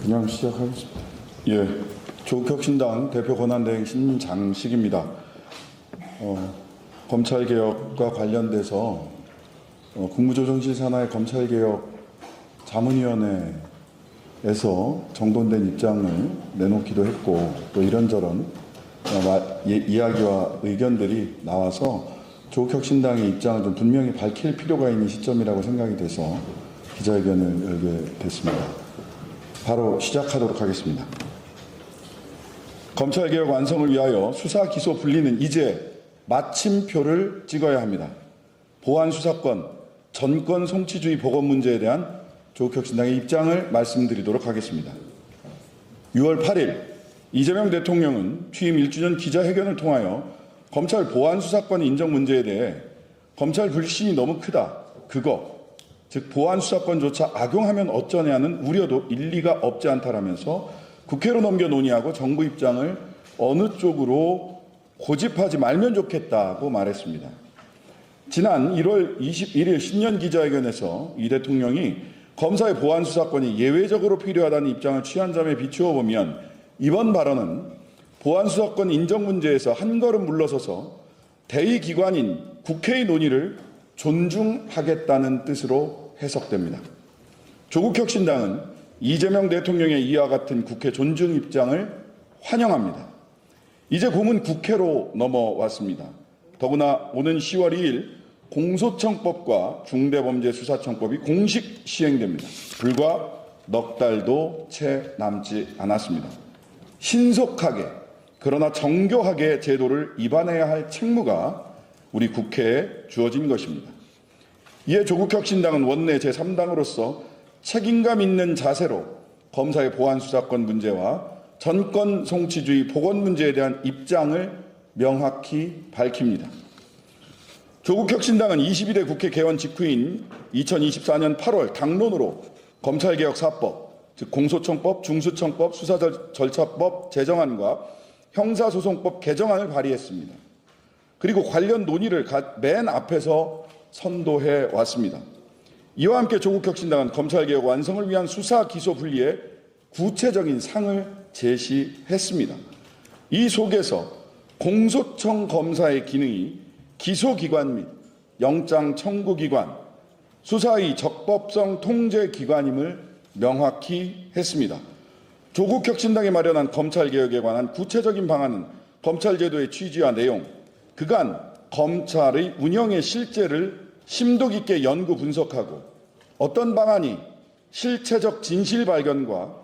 그냥 시작하겠습니다. 예, 조국혁신당 대표 권한대행 신장식입니다. 검찰개혁과 관련돼서 국무조정실 산하의 검찰개혁 자문위원회에서 정돈된 입장을 내놓기도 했고, 또 이런저런 이야기와 의견들이 나와서 조국혁신당의 입장을 좀 분명히 밝힐 필요가 있는 시점이라고 생각이 돼서 기자회견을 열게 됐습니다. 바로 시작하도록 하겠습니다. 검찰개혁 완성을 위하여 수사, 기소 분리는 이제 마침표를 찍어야 합니다. 보안수사권, 전권 송치주의 보건 문제에 대한 조국혁신당의 입장을 말씀드리도록 하겠습니다. 6월 8일 이재명 대통령은 취임 1주년 기자회견을 통하여 검찰 보안수사권 인정 문제에 대해 검찰 불신이 너무 크다. 즉 보안수사권조차 악용하면 어쩌냐는 우려도 일리가 없지 않다라면서 국회로 넘겨 논의하고 정부 입장을 어느 쪽으로 고집하지 말면 좋겠다고 말했습니다. 지난 1월 21일 신년 기자회견에서 이 대통령이 검사의 보안수사권이 예외적으로 필요하다는 입장을 취한 점에 비추어 보면 이번 발언은 보안수사권 인정 문제에서 한 걸음 물러서서 대의기관인 국회의 논의를 존중하겠다는 뜻으로 해석됩니다. 조국혁신당은 이재명 대통령의 이와 같은 국회 존중 입장을 환영합니다. 이제 공은 국회로 넘어왔습니다. 더구나 오는 10월 2일 공소청법과 중대범죄수사청법이 공식 시행됩니다. 불과 넉 달도 채 남지 않았습니다. 신속하게 그러나 정교하게 제도를 입안해야 할 책무가 우리 국회에 주어진 것입니다. 이에 조국혁신당은 원내 제3당으로서 책임감 있는 자세로 검사의 보안수사권 문제와 전권 송치주의 보건 문제에 대한 입장을 명확히 밝힙니다. 조국혁신당은 22대 국회 개원 직후인 2024년 8월 당론으로 검찰개혁4법, 즉 공소청법, 중수청법, 수사절차법 제정안과 형사소송법 개정안을 발의했습니다. 그리고 관련 논의를 맨 앞에서 선도해 왔습니다. 이와 함께 조국혁신당은 검찰개혁 완성을 위한 수사, 기소 분리의 구체적인 상을 제시했습니다. 이 속에서 공소청 검사의 기능이 기소기관 및 영장 청구기관, 수사의 적법성 통제기관임을 명확히 했습니다. 조국혁신당이 마련한 검찰개혁에 관한 구체적인 방안은 검찰제도의 취지와 내용, 그간 검찰의 운영의 실제를 심도 깊게 연구 분석하고 어떤 방안이 실체적 진실 발견과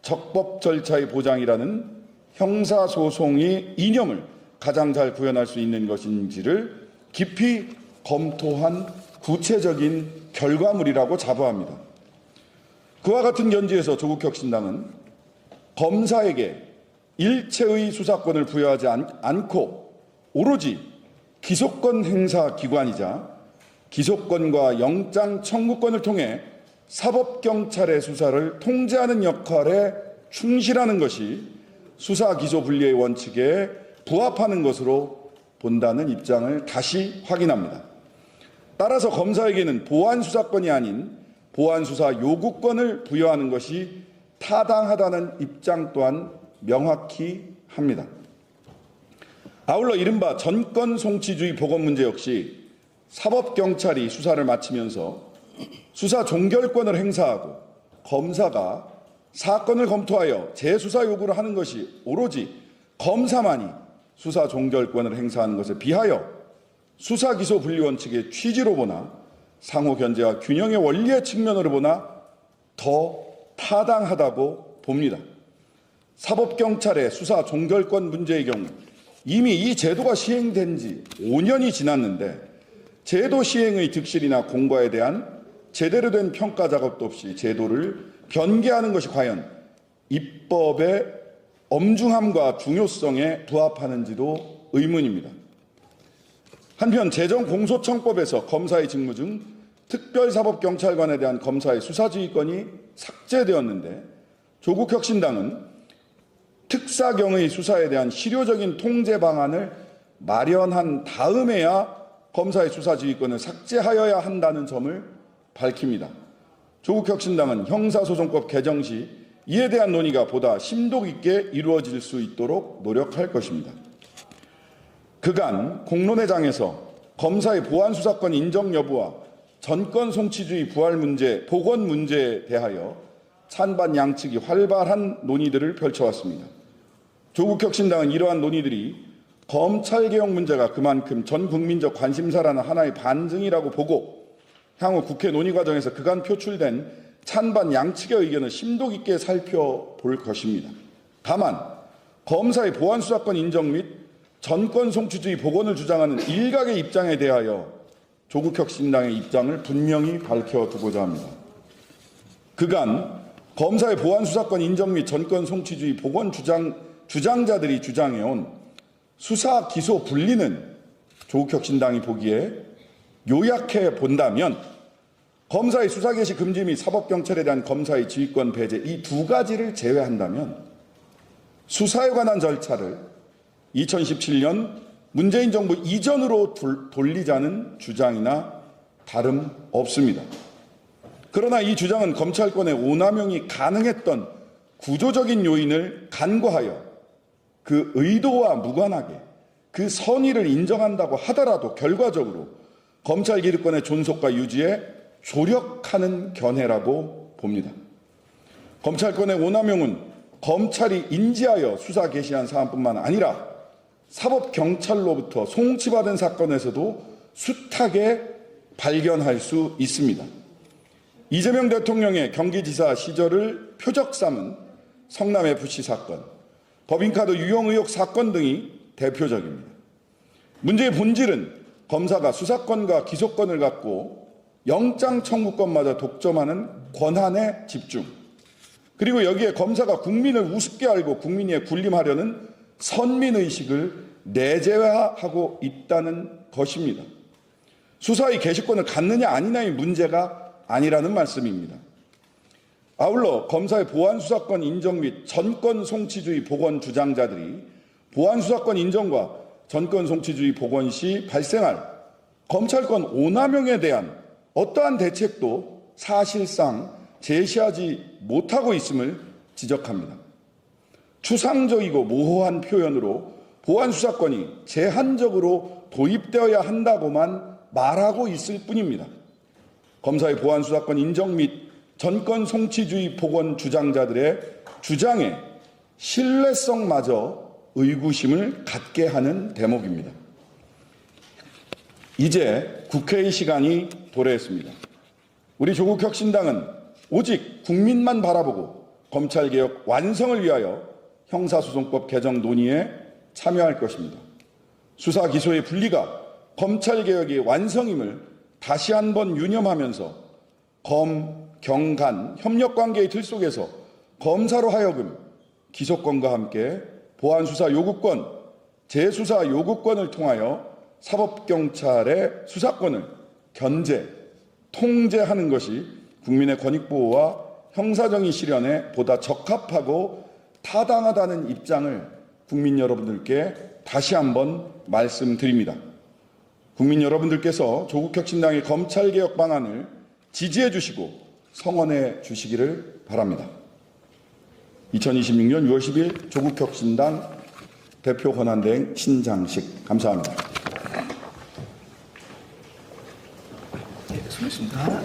적법 절차의 보장이라는 형사소송의 이념을 가장 잘 구현할 수 있는 것인지를 깊이 검토한 구체적인 결과물이라고 자부합니다. 그와 같은 견지에서 조국혁신당은 검사에게 일체의 수사권을 부여하지 않고 오로지 기소권 행사 기관이자 기소권과 영장 청구권을 통해 사법경찰의 수사를 통제하는 역할에 충실하는 것이 수사 기소 분리의 원칙에 부합하는 것으로 본다는 입장을 다시 확인합니다. 따라서 검사에게는 보안수사권이 아닌 보안수사 요구권을 부여하는 것이 타당하다는 입장 또한 명확히 합니다. 아울러 이른바 전권 송치주의 보건 문제 역시 사법경찰이 수사를 마치면서 수사 종결권을 행사하고 검사가 사건을 검토하여 재수사 요구를 하는 것이 오로지 검사만이 수사 종결권을 행사하는 것에 비하여 수사 기소 분리 원칙의 취지로 보나 상호 견제와 균형의 원리의 측면으로 보나 더 타당하다고 봅니다. 사법경찰의 수사 종결권 문제의 경우 이미 이 제도가 시행된 지 5년이 지났는데 제도 시행의 득실이나 공과에 대한 제대로 된 평가 작업도 없이 제도를 변개하는 것이 과연 입법의 엄중함과 중요성에 부합하는지도 의문입니다. 한편 재정공소청법에서 검사의 직무 중 특별사법경찰관에 대한 검사의 수사지휘권이 삭제되었는데 조국혁신당은 특사경의 수사에 대한 실효적인 통제 방안을 마련한 다음에야 검사의 수사지휘권을 삭제하여야 한다는 점을 밝힙니다. 조국혁신당은 형사소송법 개정 시 이에 대한 논의가 보다 심도 있게 이루어질 수 있도록 노력할 것입니다. 그간 공론회장에서 검사의 보안 수사권 인정 여부와 전권 송치주의 부활 문제, 복원 문제에 대하여 찬반 양측이 활발한 논의들을 펼쳐왔습니다. 조국혁신당은 이러한 논의들이 검찰개혁 문제가 그만큼 전 국민적 관심사라는 하나의 반증이라고 보고 향후 국회 논의 과정에서 그간 표출된 찬반 양측의 의견을 심도 깊게 살펴볼 것입니다. 다만 검사의 보안 수사권 인정 및 전권 송치주의 복원을 주장하는 일각의 입장에 대하여 조국혁신당의 입장을 분명히 밝혀두고자 합니다. 그간 검사의 보안 수사권 인정 및 전권 송치주의 복원 주장자들이 주장해온 수사 기소 분리는 조국혁신당이 보기에 요약해 본다면 검사의 수사 개시 금지 및 사법경찰에 대한 검사의 지휘권 배제 이 두 가지를 제외한다면 수사에 관한 절차를 2017년 문재인 정부 이전으로 돌리자는 주장이나 다름없습니다. 그러나 이 주장은 검찰권의 오남용이 가능했던 구조적인 요인을 간과하여 그 의도와 무관하게 그 선의를 인정한다고 하더라도 결과적으로 검찰 기득권의 존속과 유지에 조력하는 견해라고 봅니다. 검찰권의 오남용은 검찰이 인지하여 수사 개시한 사안뿐만 아니라 사법경찰로부터 송치받은 사건에서도 숱하게 발견할 수 있습니다. 이재명 대통령의 경기지사 시절을 표적 삼은 성남FC 사건, 법인카드 유용 의혹 사건 등이 대표적입니다. 문제의 본질은 검사가 수사권과 기소권을 갖고 영장 청구권마저 독점하는 권한의 집중, 그리고 여기에 검사가 국민을 우습게 알고 국민에 군림하려는 선민의식을 내재화하고 있다는 것입니다. 수사의 개시권을 갖느냐 아니냐의 문제가 아니라는 말씀입니다. 아울러 검사의 보안 수사권 인정 및 전권 송치주의 복원 주장자들이 보안 수사권 인정과 전권 송치주의 복원 시 발생할 검찰권 오남용에 대한 어떠한 대책도 사실상 제시하지 못하고 있음을 지적합니다. 추상적이고 모호한 표현으로 보안 수사권이 제한적으로 도입되어야 한다고만 말하고 있을 뿐입니다. 검사의 보안 수사권 인정 및 전권 송치주의 복원 주장자들의 주장에 신뢰성마저 의구심을 갖게 하는 대목입니다. 이제 국회의 시간이 도래했습니다. 우리 조국혁신당은 오직 국민만 바라보고 검찰개혁 완성을 위하여 형사소송법 개정 논의에 참여할 것입니다. 수사 기소의 분리가 검찰개혁의 완성임을 다시 한번 유념하면서 검, 경, 간 협력관계의 틀 속에서 검사로 하여금 기소권과 함께 보안수사 요구권, 재수사 요구권을 통하여 사법경찰의 수사권을 견제, 통제하는 것이 국민의 권익보호와 형사정의 실현에 보다 적합하고 타당하다는 입장을 국민 여러분들께 다시 한번 말씀드립니다. 국민 여러분들께서 조국혁신당의 검찰개혁 방안을 지지해 주시고 성원해 주시기를 바랍니다. 2026년 6월 10일 조국혁신당 대표 권한대행 신장식 감사합니다. 네, 수고하셨습니다.